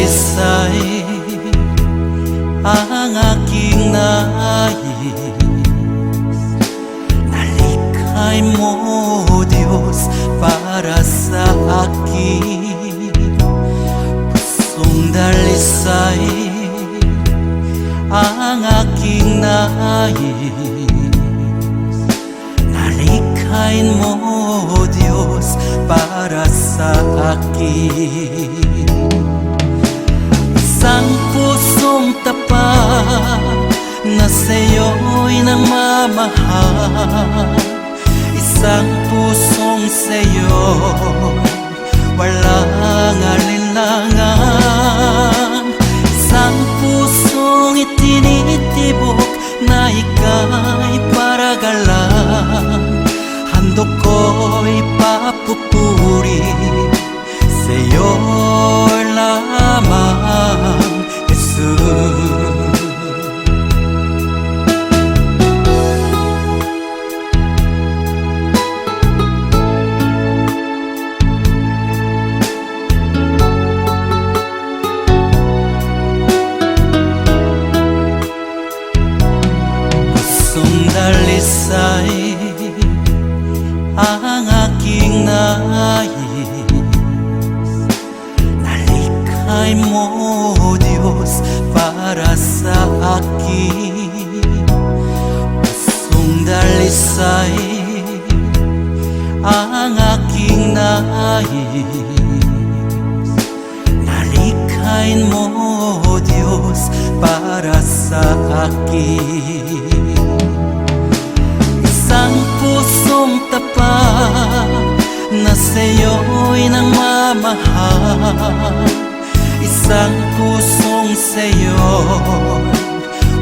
dalisay ang aking nais. Nalikhay mo, Diyos, para sa akin. Pusong dalisay ang aking nais. Nalikhain mo, Diyos, para sa akin. Isang pusong tapat na sa'yo'y nagmamahal. Isang pusong sa'yo walang alinlangan. Isang pusong itinitibok na ika'y paragalan. Handog ko'y papupuri sa'yo lamang, Jesus. Dalisay ang aking nais. Nalikhay mo, Diyos, para sa akin. Pusong dalisay ang aking nais. Nalikhain mo, Diyos, para sa akin. Isang pusong tapat na sa'yo'y nagmamahal. Isang pusong sa'yo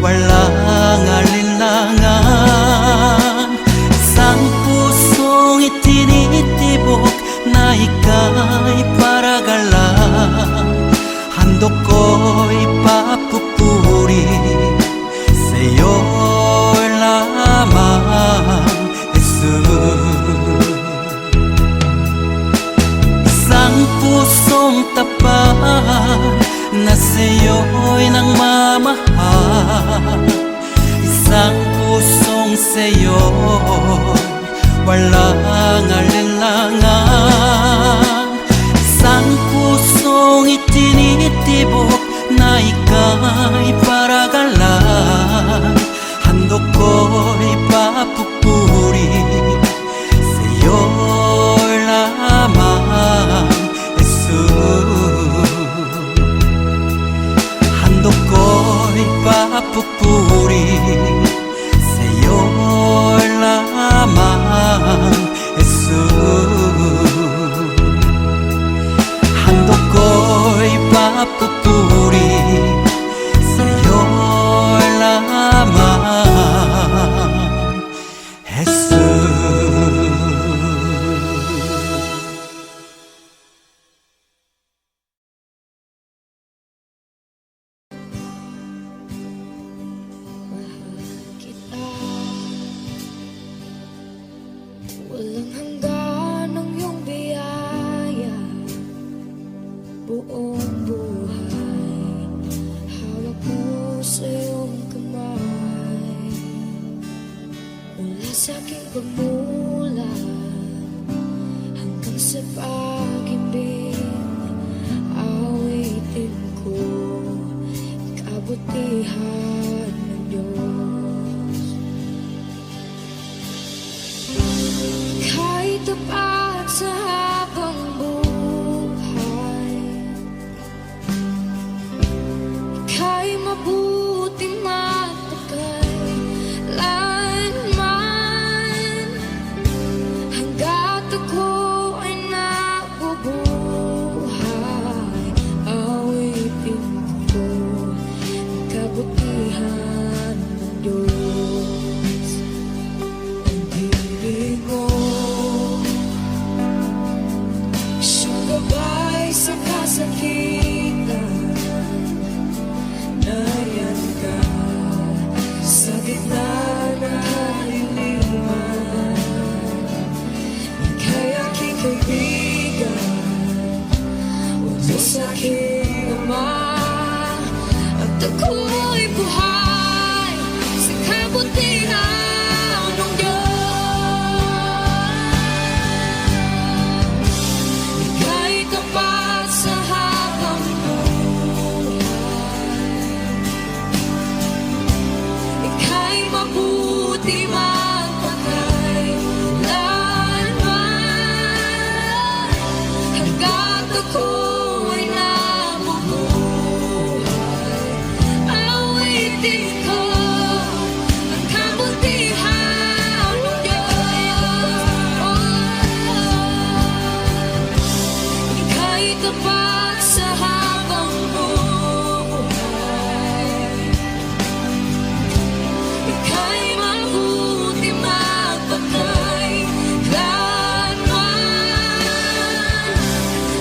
walang alinlangan. Isang pusong itinitibok na ika'y paragalan. Handog ko'y papupuri sa'yo lamang, Jesus. Isang pusong tapat na sa'yo'y nagmamahal. Isang pusong sa'yo walang alinlangan. Isang pusong itinitibok na ika'y paragalan. Handog ko'y papupuri sa'yo lamang, Jesus. Handog ko'y papupuri sa'yo lamang, Jesus. Handog ko'y papupuri sa'yo lamang, Jesus. Walang hanggan ang iyong biyaya, buong buhay hawak mo sa iyong kamay. Mula sa aking pagmulat hanggang sa pag-ibig, awitin ko kabutihan ng Diyos. Kahit tapat sa habang buhay, ika'y mabuti matagal lanman. Hanggat ako ay nabubuhay, awitin ko ang kabutihan ng Diyos. Ang ibig mo siyang gabay sa kasakitan. Nariyan ka sa gitna ng kaliliman. Ika'y aking kaibigan, huwag mo sa'kin naman. ako'y buhay sa kabutihan ng Diyos. Ika'y tapat sa habang buhay, ika'y mabuti magpakailanman, hanggat ako'y nabubuhay. Awitin ko ang kabutihan ng Diyos. Ika'y tapat sa habang buhay, ika'y mabuti magpakailanman,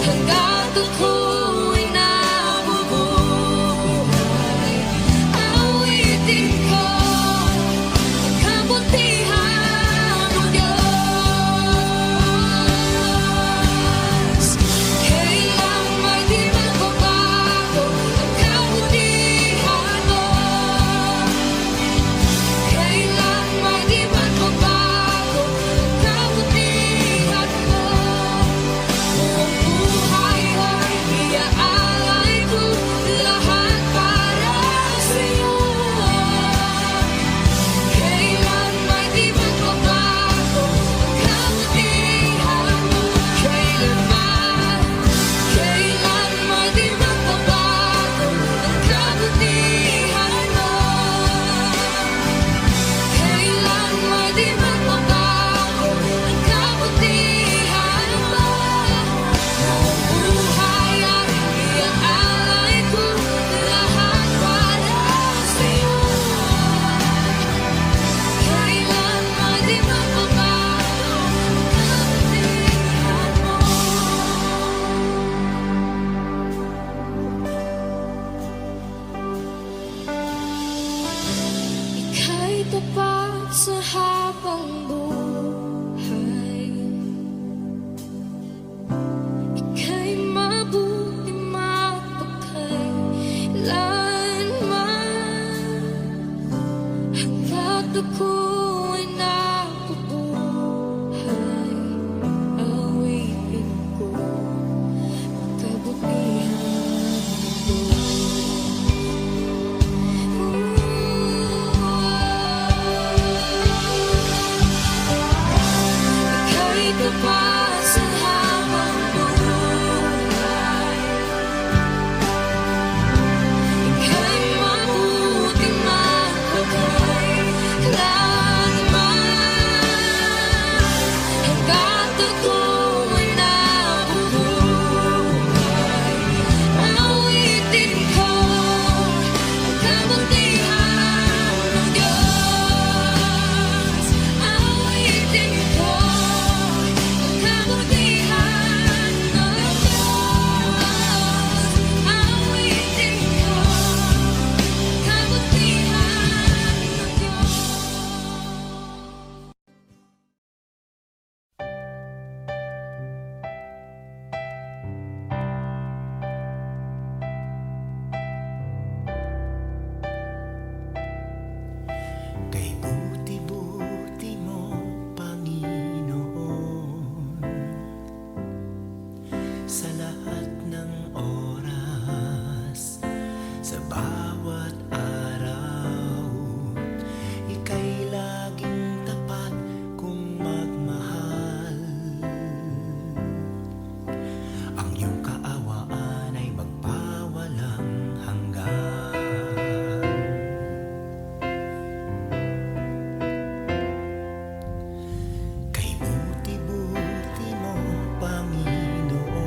hanggat ako'y nabubuhay. Awitin ko ang kabutihan ng Diyos. Kailang may di magbabago ang kabutihan mo, kailan may di magbabago ang kabutihan mo. Buong buhay ay iaalay ko lahat para sa'yo. Kailan may di magbabago ang kabutihan mo, kailanman, kailan may di magbabago ang kabutihan mo, kailan may di magbabago ang kabutihan mo. Buong buhay ay iaalay ko lahat para sa'yo. Kailan may di magbabago ang kabutihan mo. Ika'y tapat sa habang buhay, ika'y mabuti magpakailanman, hanggat ako'y nabubuhay. Awitin ko ang kabutihan ng ika'y tapat sa habang buhay, ika'y mabuti magpakailanman, hanggat ako'y nabubuhay. Awitin ko ang kabutihan ng Diyos. Awitin ko ang kabutihan ng Diyos. Awitin ko ang kabutihan ng Diyos. Kay buti-buti mo, Panginoon, sa lahat ng oras, sa bawat araw, ika'y laging tapat kung magmahal. Ang iyong kaawaan ay magpawalang hanggan. Kay buti-buti mo, Panginoon,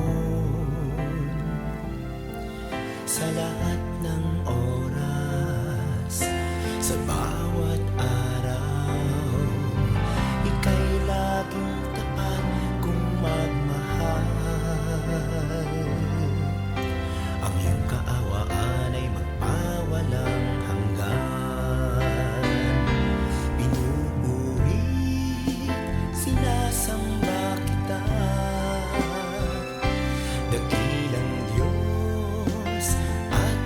sa lahat ng oras, sa bawat araw, ika'y laging tapat kung magmahal. Ang iyong kaawaan ay magpawalang hanggan. Pinupuri, sinasamba kita, dakilang Diyos at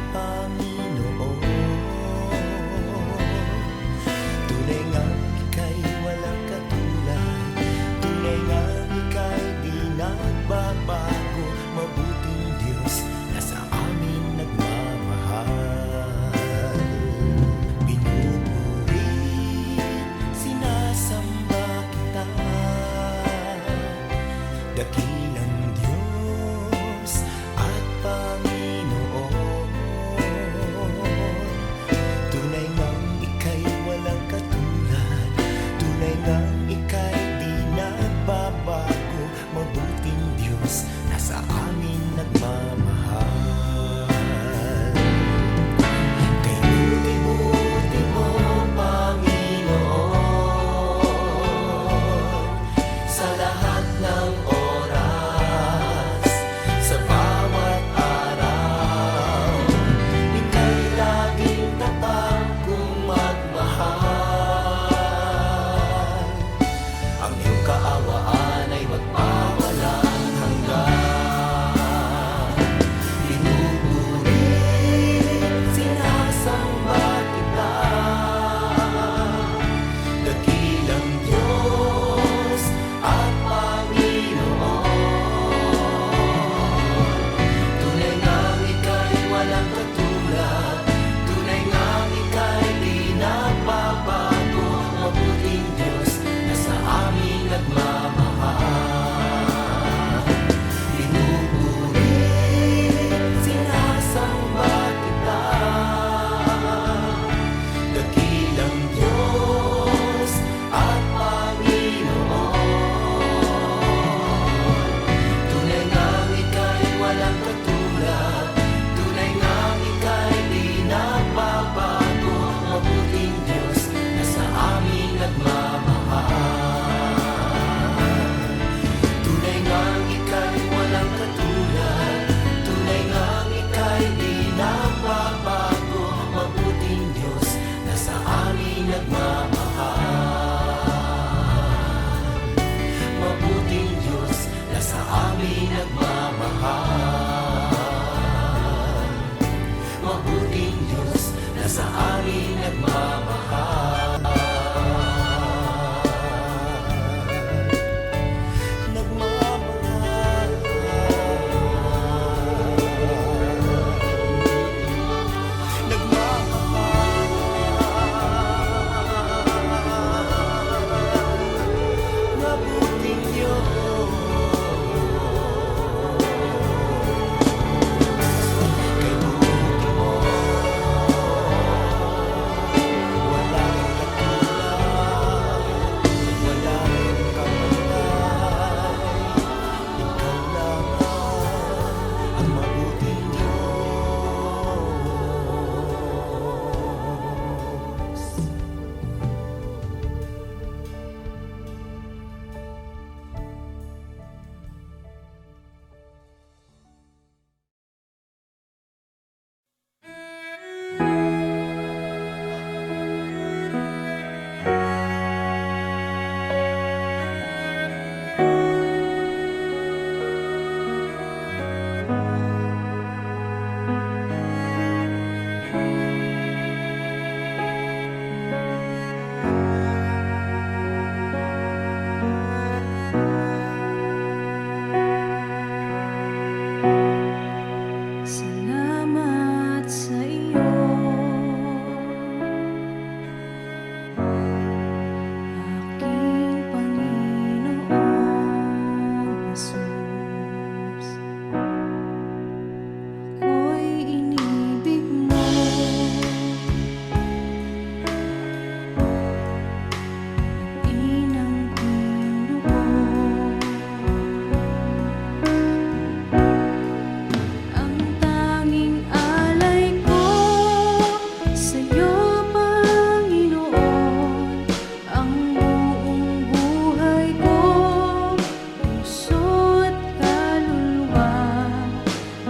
walang katulad. Tunay ngang ika'y di nagbabago. Mabuting Diyos na sa amin nagmamahal. Tunay ngang ika'y walang katulad. Tunay ngang ika'y di nagbabago. Mabuting Diyos na sa amin nagmamahal. Mabuting Diyos na sa amin nagmamahal. Mabuting Diyos na sa amin nagmamahal. Nagmamahal. Nagmamahal. Mabuting Diyos. Kay buti mo, wala kang katulad, wala kang kamatay. Ikaw lang ang mabuting Diyos. Salamat sa iyo, aking Panginoong Jesus. Ako'y inibig mo, inang tinubos. Ang tanging alay ko sa'yo, Panginoon, ang buong buhay ko, puso at kaluluwa,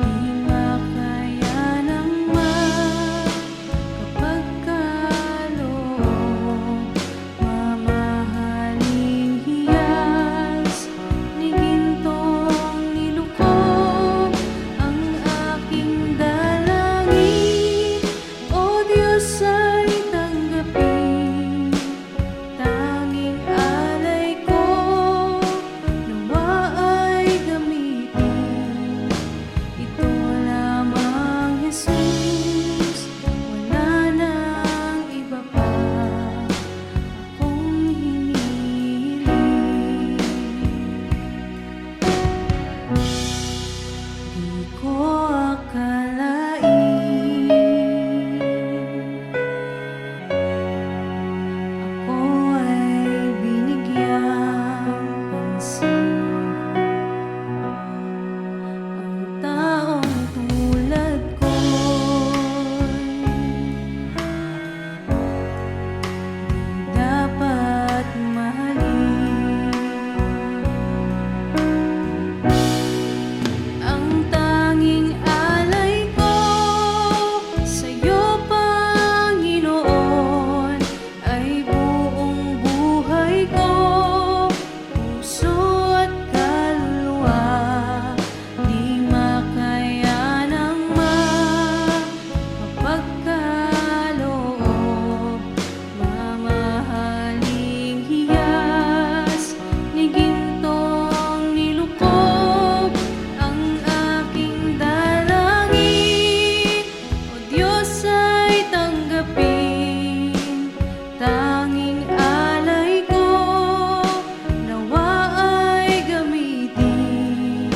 di makaya ng makapagkaloob. Mamahaling hiyas ni gintong nilukob ang aking dalangin. O Diyos ay tanggapin, tanging alay ko nawa ay gamitin. Ito lamang, Jesus, wala nang iba pa akong hinihiling. Di ko akalain ako ay binigyang pansin. Ang taong tulad ko'y di dapat mahalin. Ang tanging alay ko sa'yo, Panginoon, ay buong buhay ko, puso at kaluluwa, di makaya ng makapagkaloob. Mamahaling hiyas ni gintong nilukob ang aking dalangin. O Diyos ay tanggapin, tanging alay ko nawa ay gamitin.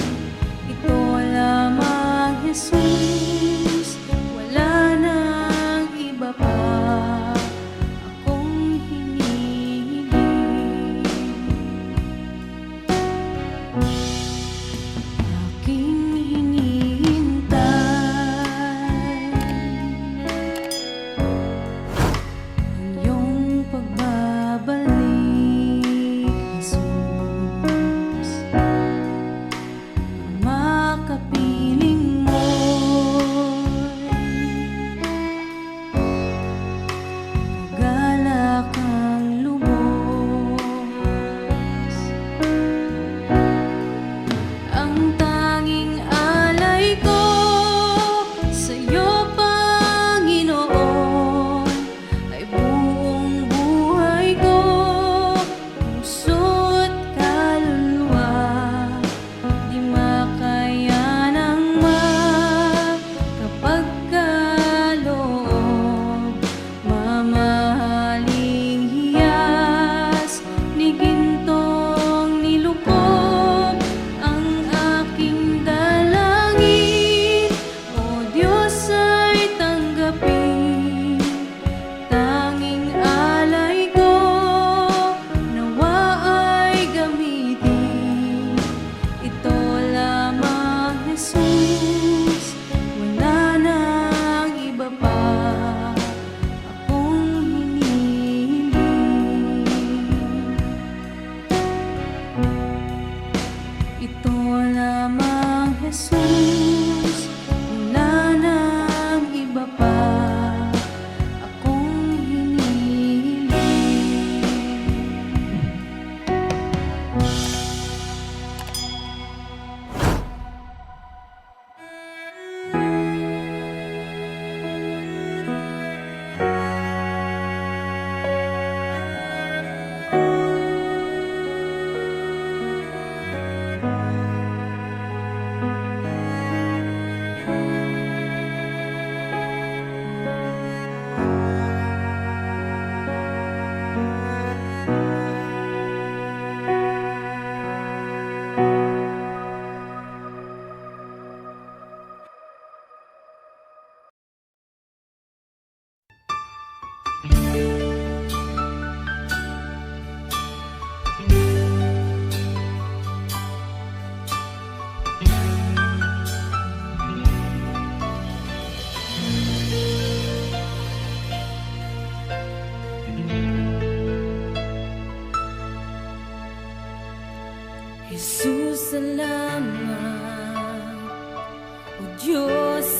Ito lamang, Jesus, wala nang iba pa akong hinihiling. Aking hinihiling.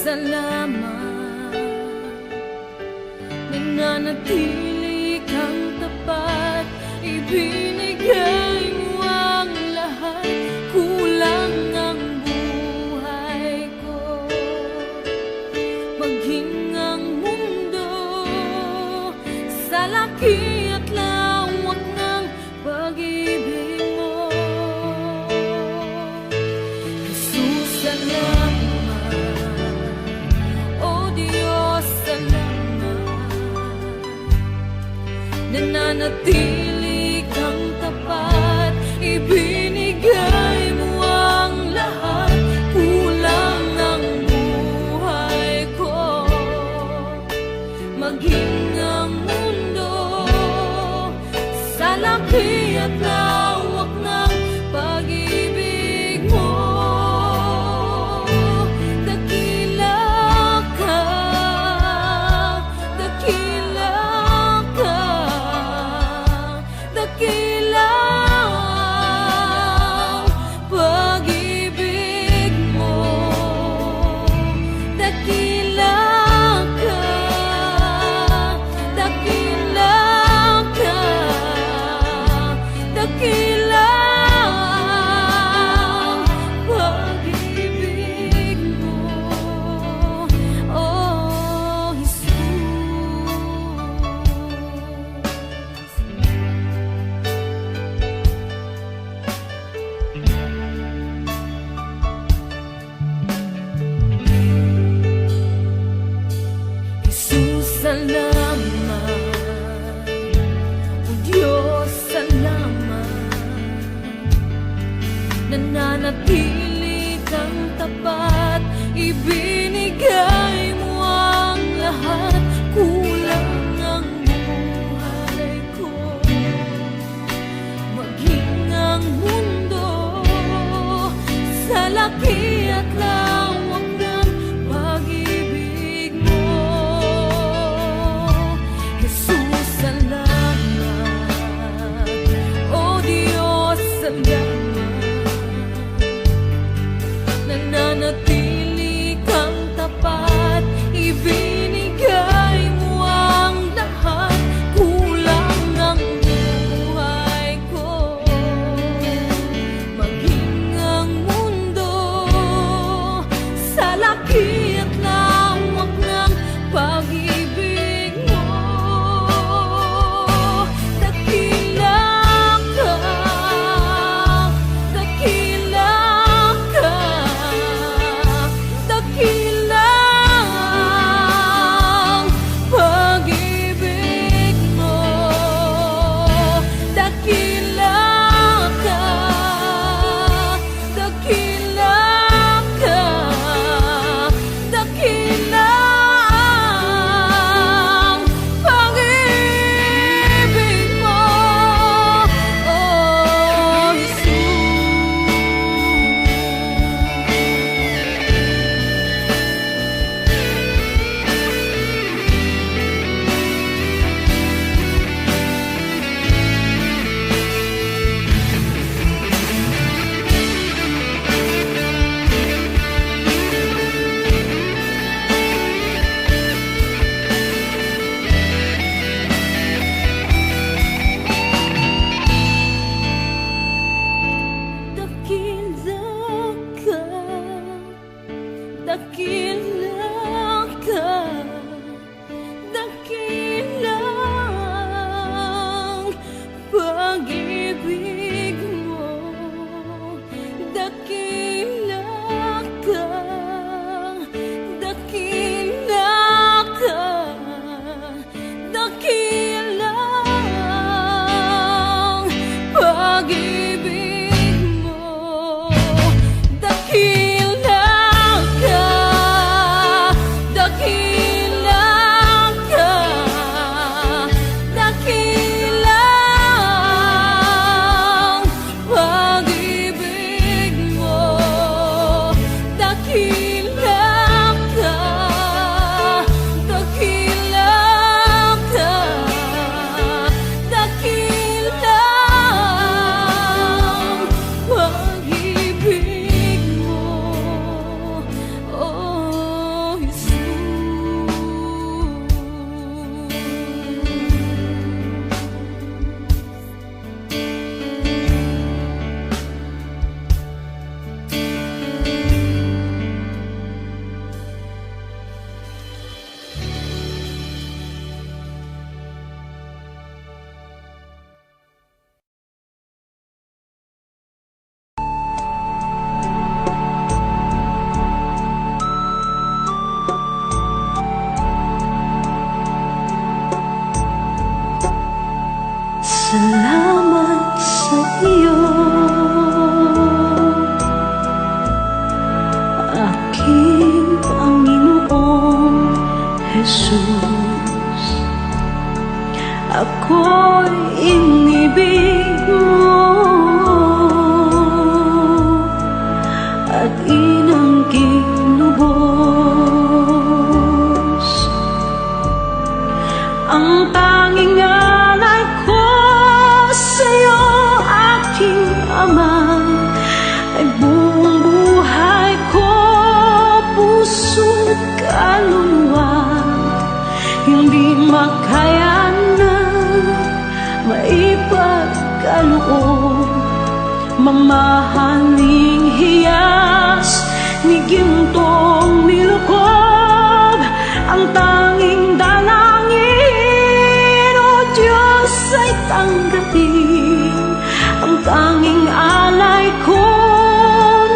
salamat. Nananatili kang tapat, ibinigay mo ang lahat. Kulang ang buhay ko, maging ang mundo sa laki at lawak ng pag-ibig mo. Jesus, salamat. O Diyos, salamat. Nananatili kang tapat, ibinigay mo ang lahat. Kulang ang buhay ko, maging ang mundo sa laki at lawak ng pag-ibig mo. Dakila ka, dakila ka, dakila ang pag-ibig mo. Dakila ka, dakila ka, dakila ang pag-ibig mo, oh Jesus. Jesus, salamat. O Diyos, salamat. Nananatili kang tapat, ibinigay mo ang lahat. Kulang ang buhay ko, maging ang mundo sa laki at lawak ng pag-ibig mo. Jesus, salamat. O Diyos, salamat. Nananatili kang tapat, ibinigay mo ang lahat. Kulang ang buhay ko, maging ang mundo sa laki at lawak ng pag-ibig mo. Dakila ka, dakila ka, dakila ang pag-ibig mo. Dakila ka, dakila ka, dakila ang pag-ibig mo, oh Jesus. Dakila ka, dakila ang pag-ibig mo. Dakila ka, dakila ka, dakila ang pag-ibig mo. Dakila ka, Jesus. Ako'y inibig mo at inangking lubos. Ang tanging alay ko sa'yo, aking Ama, ay buong buhay ko, puso't kaluluwa. Hindi makayanan, maipagkaloob, mamahaling hiyas ni gintong nilukob. Ang tanging dalangin, O Diyos, ay tanggapin. Ang tanging alay ko,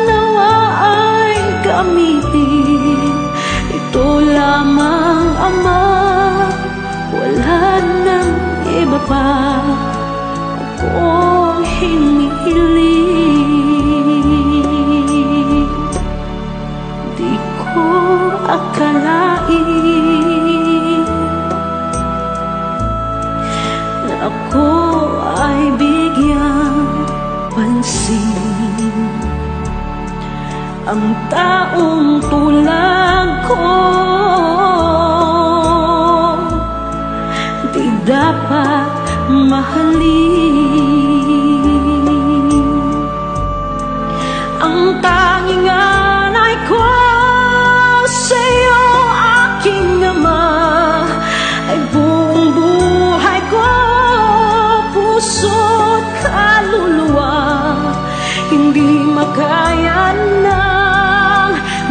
nawa ay gamitin. Ito lamang, Ama, wala nang iba pa akong hinihiling. Di ko akalain na ako ay bigyang pansin. Ang taong tulad ko di dapat mahalin. Ang tanging alay ko sa'yo, aking Ama, ay buong buhay ko, puso't kaluluwa. Hindi makayanang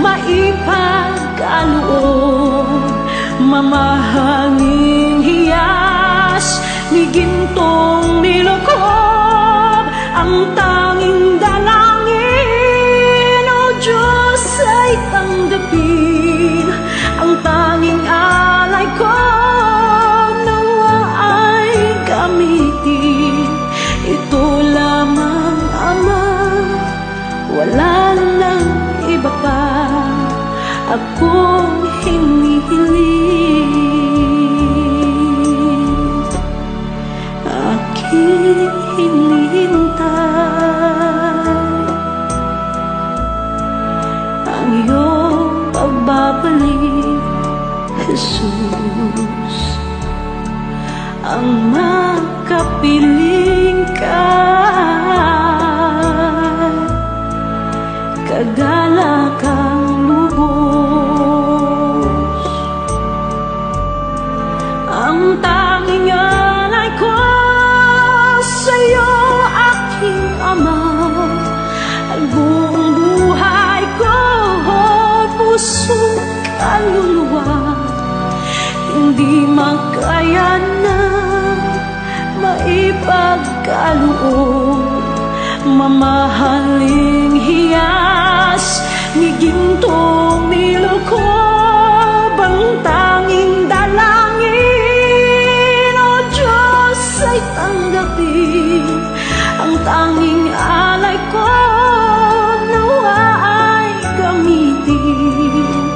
maipagkaloob, mamahaling hiyas ni gintong nilukob. Ang tanging dalangin, O Diyos, ay tanggapin. Ang tanging alay ko, nawa ay gamitin. Ito lamang, Ama, wala nang iba pa akong hinihiling. Aking hinihintay ang iyong pagbabalik, Jesus. Ang makapiling ka, kagalakang lubos. Ang tanging alay ko sa'yo, aking Ama, ay buong buhay ko, puso't kaluluwa. Hindi makayanan, maipagkaloob, mamahaling hiyas ni gintong nilukob. Ang tanging dalangin, O Diyos, ay tanggapin. Ang tanging alay ko, nawa ay gamitin.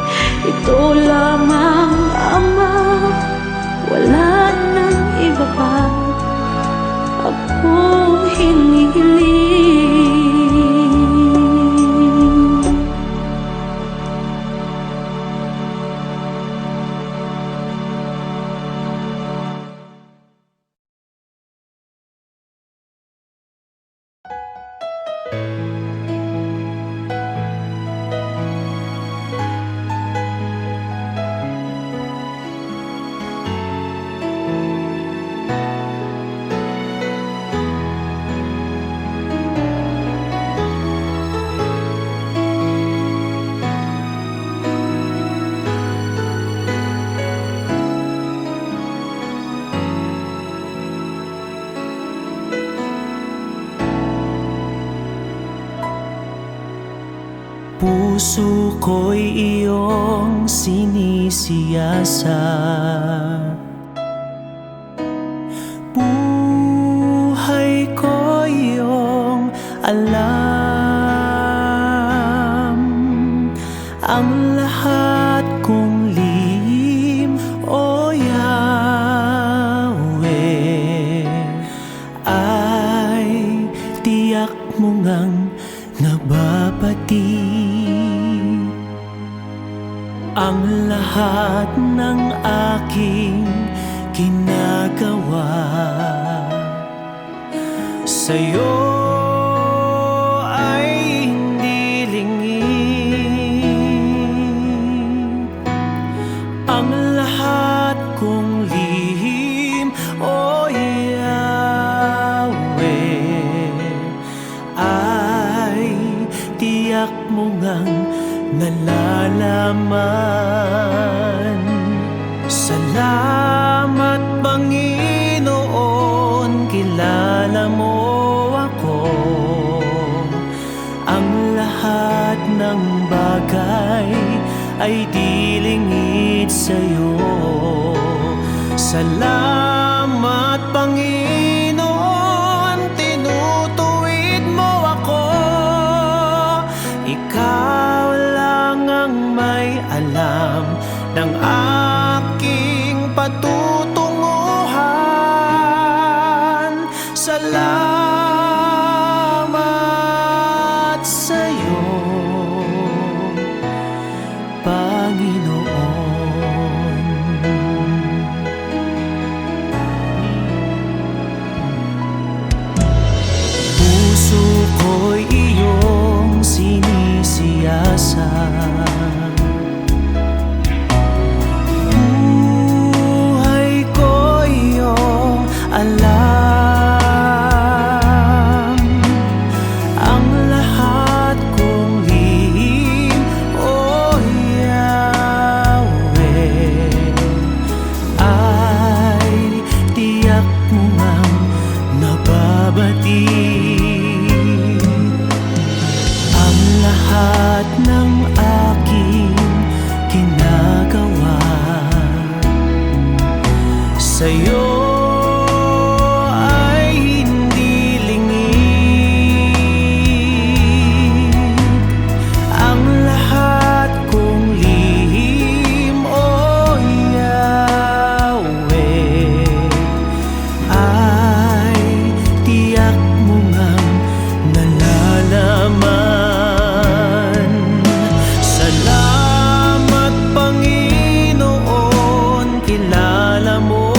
Ito lamang, Ama, wala nang iba pa akong hinihiling. Puso ko'y iyong sinisiyasat, buhay ko iyong alam. Ang lahat kong lihim ang lahat ng aking ginagawa. Sa'yo ay hindi lingid ang lahat kong lihim, o Yahweh, ay tiyak mo ngang nalalaman. Salamat, Panginoon, kilala mo ako. Ang lahat ng bagay ay di lingid sa'yo. Salamat, Panginoon, tinutuwid mo ako. Ikaw lang ang may alam ng aking patutunguhan. Salamat sa'yo, Panginoon. Puso ko'y iyong sinisiyasat, buhay ko iyong alam. Ang lahat kong lihim, o Yahweh, ay tiyak mo ngang nababatid. Ang lahat ng aking ginagawa sa'yo ay hindi lingid. Ang lahat kong lihim, o Yahweh, ay tiyak mo ngang nalalaman. Salamat, Panginoon, kilala mo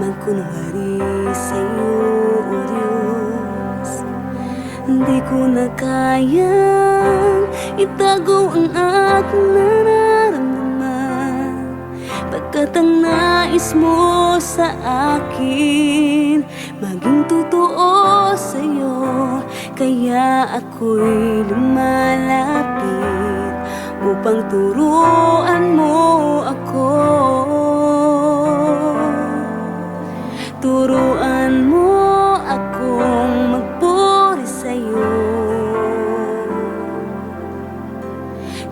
magkunwari sa'yo, O Diyos. Hindi ko na kayang itago ang aking nararamdaman, pagkat ang nais mo sa akin maging totoo sa'yo. Kaya ako'y lumalapit upang turuan mo ako. Turuan mo akong magpuri sa'yo.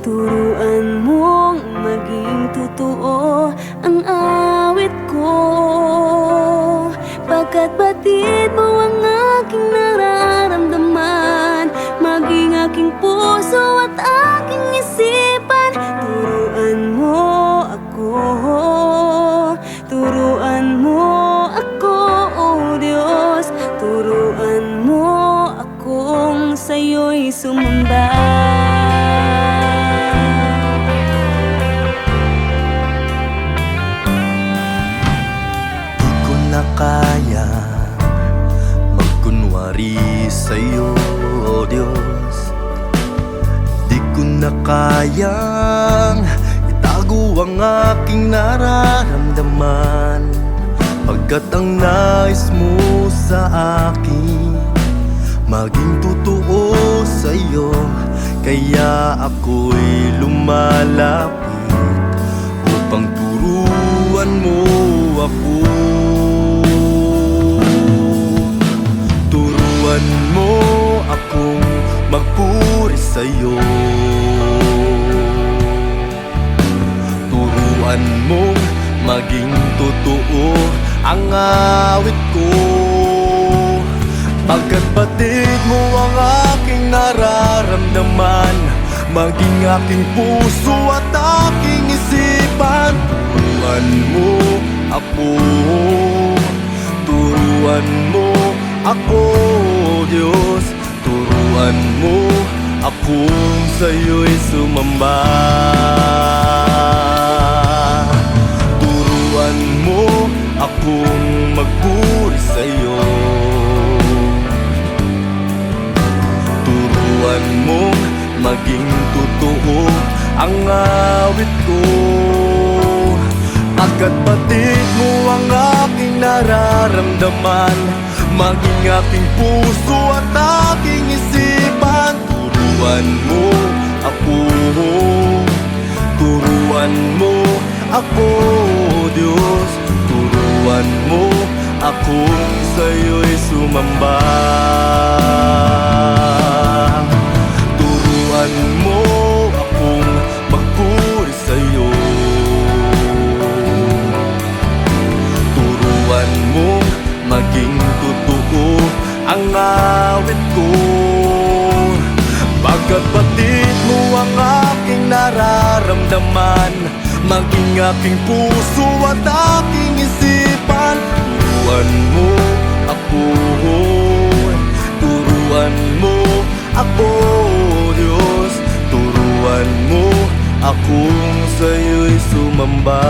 Turuan mong maging totoo ang awit ko, pagkat batid mo ang aking nararamdaman, maging aking puso at aking isipan. Turuan mo ako, turuan mo ako, O Diyos. Turuan mo akong sa'yo'y sumamba. Kaya magkunwari sa'yo, O Diyos. Di ko na kayang itago ang aking nararamdaman, pagkat ang nais mo sa akin maging totoo sa'yo. Kaya ako'y lumalapit upang turuan mo ako. Turuan mo akong magpuri sa'yo. Turuan mong maging totoo ang awit ko, pagkat batid mo ang aking nararamdaman, maging aking puso at aking isipan. Turuan mo ako, turuan mo ako, Diyos. Turuan mo akong sa'yo'y sumamba. Turuan mo akong magpuri sa'yo. Turuan mong maging totoo ang awit ko, pagkat batid mo ang aking nararamdaman, maging aking puso at aking isipan. Turuan mo ako, turuan mo ako, Diyos. Turuan mo akong sa'yo'y sumamba. Turuan mo akong magpuri sa'yo. Turuan mong maging totoo ang awit ko, pagkat batid mo ang aking nararamdaman, maging aking puso at aking isipan. Turuan mo ako, turuan mo ako, Diyos. Turuan mo akong sa'yo'y sumamba.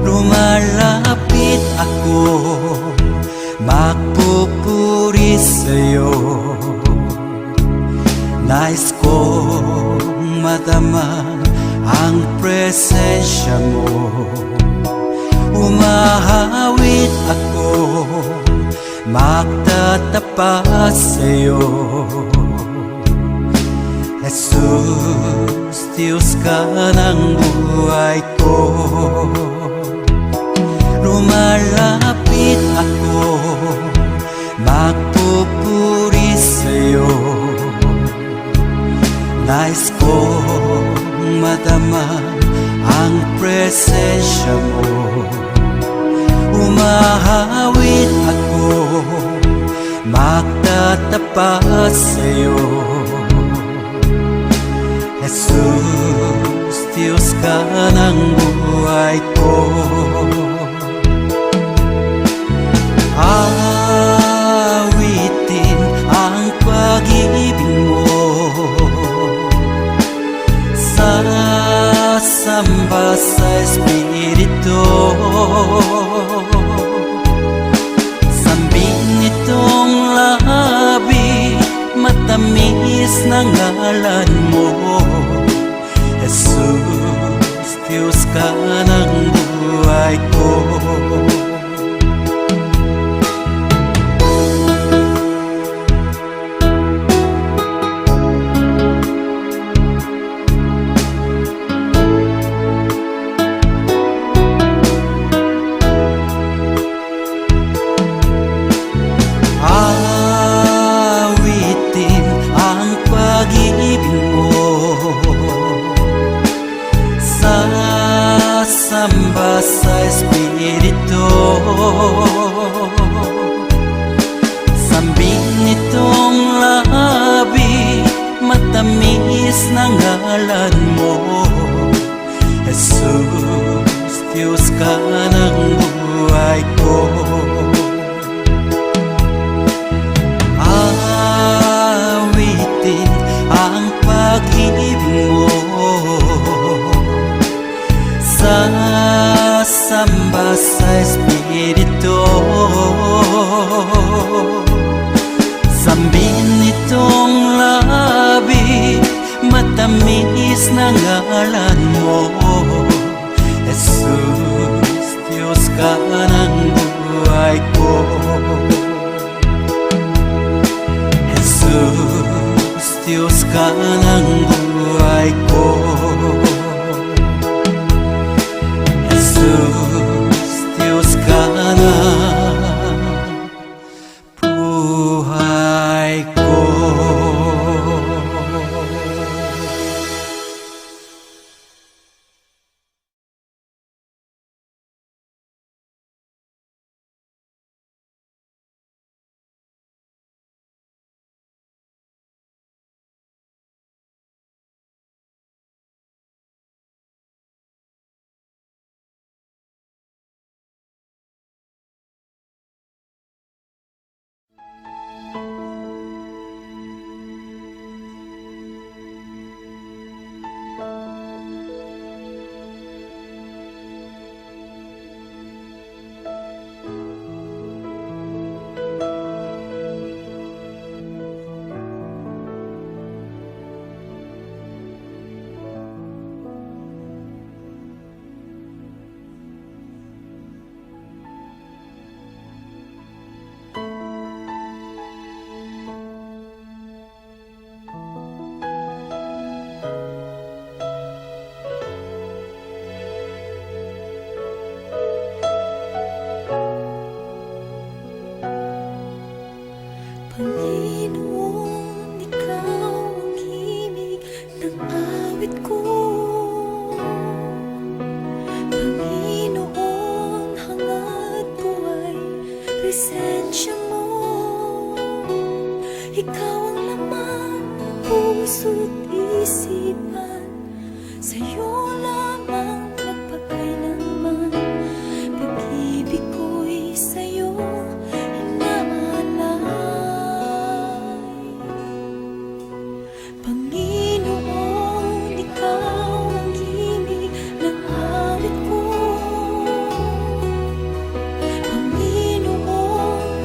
Lumalapit ako, magpupuri sa'yo. Nais kong madama ang presensya mo. Umahawit ako, magtatapat sa'yo. Jesus, Diyos ka ng buhay ko. Lumalapit ako, magpupuri sa'yo. Nais kong madama ang presensya presensya mo. Umahawit ako, magtatapat sa'yo. Jesus, Diyos ka ng buhay ko. Awitin ang pag-ibig mo, sasamba sa Espiritu. Sambing nitong labi, matamis na ngalan mo. Jesus, Diyos ka ng buhay ko. Awitin ang pag-ibig mo, sasamba sa Espiritu. Sambing nitong labi, matamis na ngalan mo. Jesus, Diyos ka ng buhay ko. Awitin ang pag-ibig mo, sasamba sa Espiritu. Sambin nitong labi, matamis na ngalan mo. Jesus, Diyos ka ng buhay ko. Jesus, Diyos ka ng buhay ko. Jesus, Diyos ka ng buhay ko. Panginoon, Ikaw ang himig ng awit ko. Panginoon, hangad buhay, presensya mo. Ikaw ang laman ng puso't isipan, sa'yo lamang magpakailanman. Pag-ibig ko'y sa'yo Panginoon, Ikaw ang himig ng awit ko. Panginoon,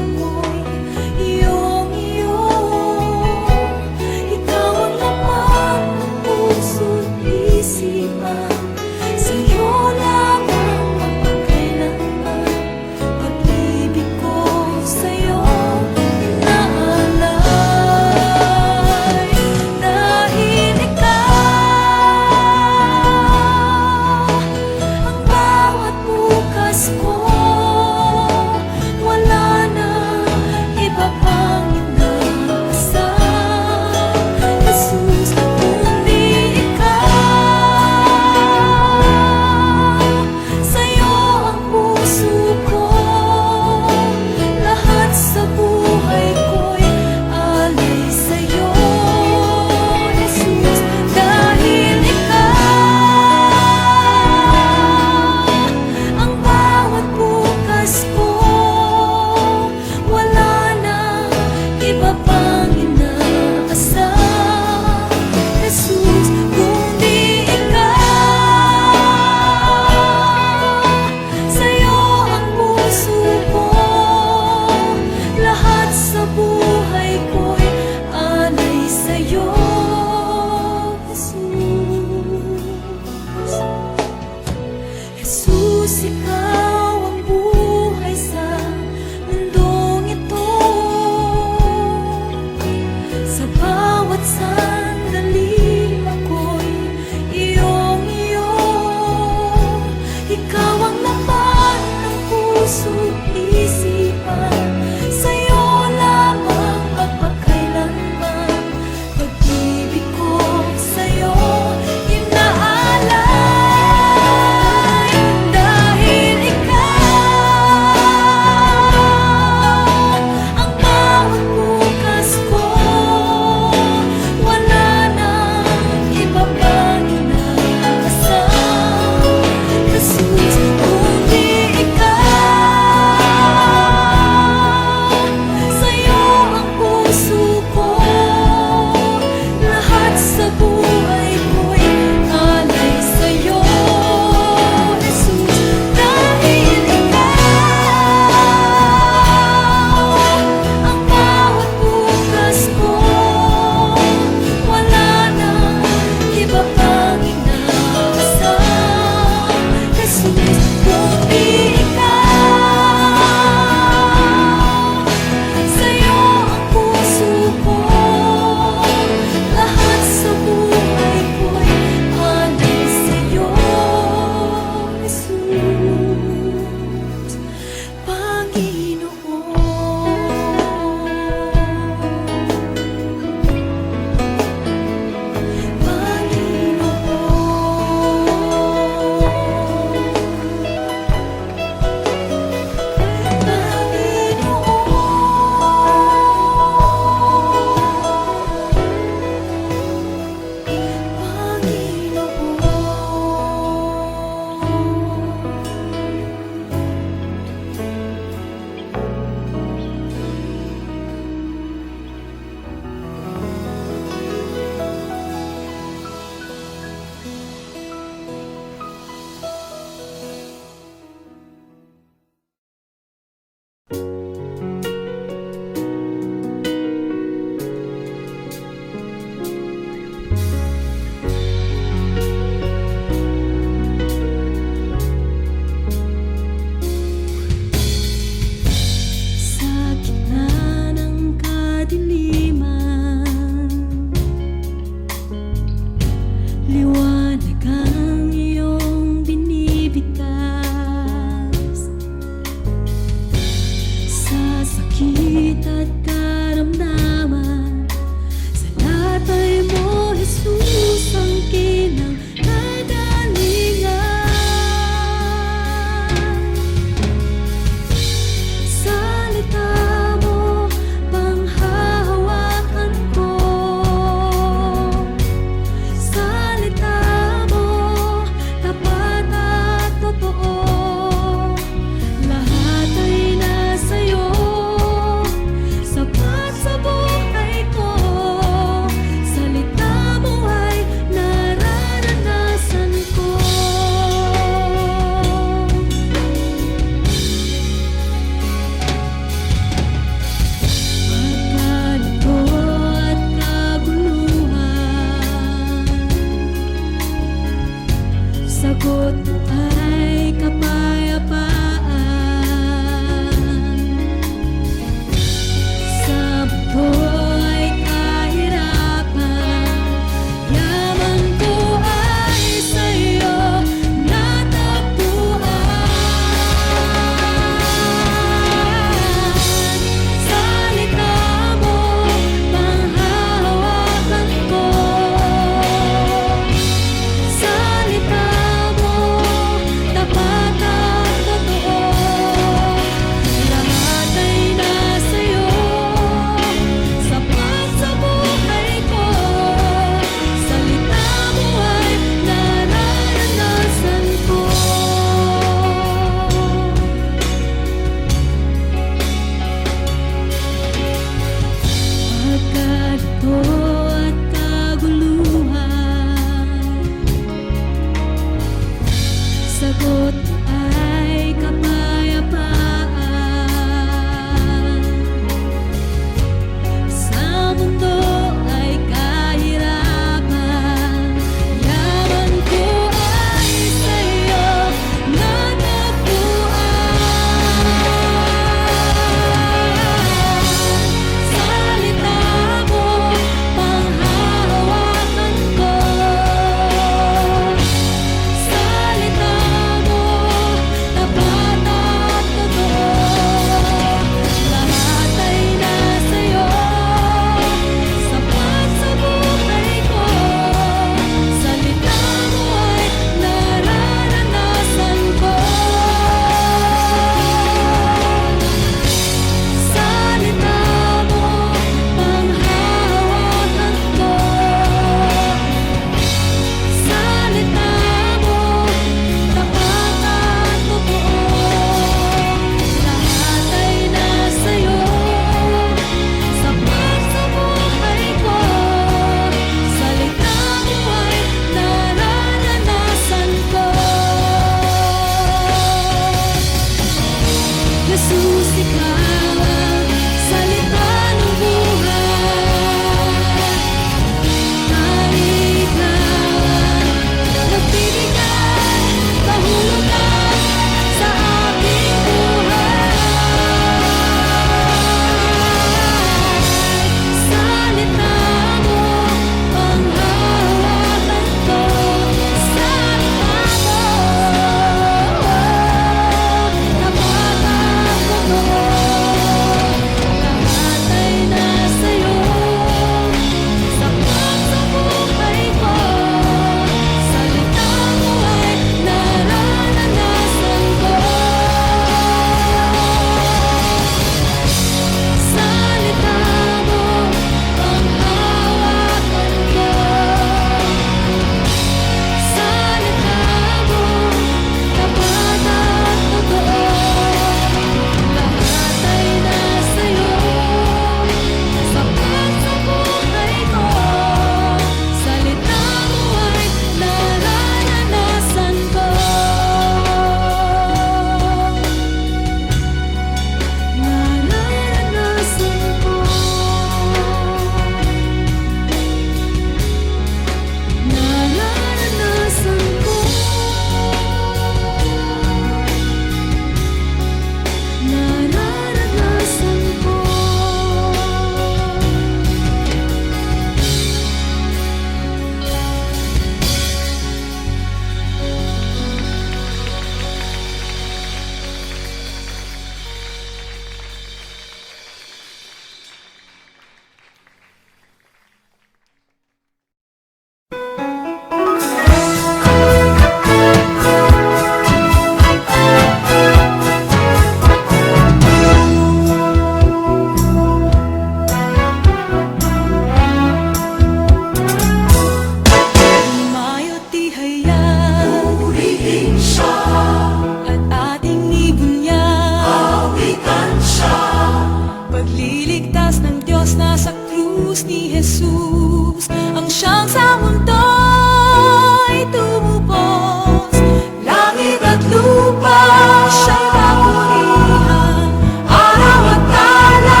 ni Jesus, ang siyang sa mundo'y tumubos. Langit at lupa siya'y papurihan, araw at tala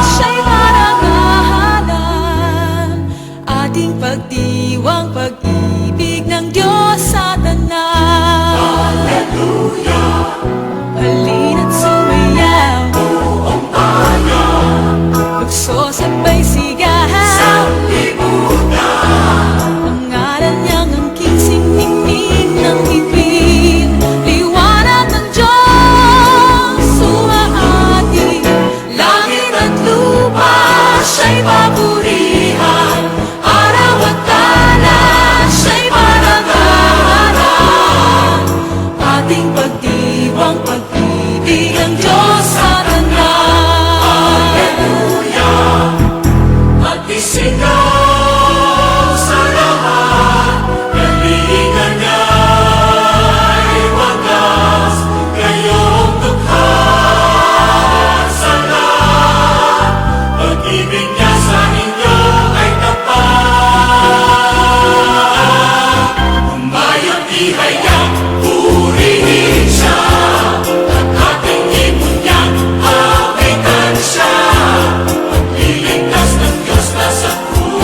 siya'y marangalan. Ating pagdiwang pag-ibig ng Diyos sa tanan. Hallelujah! Halina't sumayaw, buong bayan magsosabay sigaw sa libutan. Ang ngalan niyang angking siningning ng bibig, liwanag ng Diyos umahati. Langit at lupa siya'y papurihan, araw at tala siya'y marangalan. Ating pagdiwang pag-ibig ang Diyos sa tanan. Hallelujah! Magdisigaw sa lahat, kalingan niya'y wagas, kayong dukha sa lahat, pag-ibig niya sa inyo ay tapat. Umayong ihayag, purihin siya, at ating imunyang awitan siya. Pagliligtas ng Diyos na sa krus.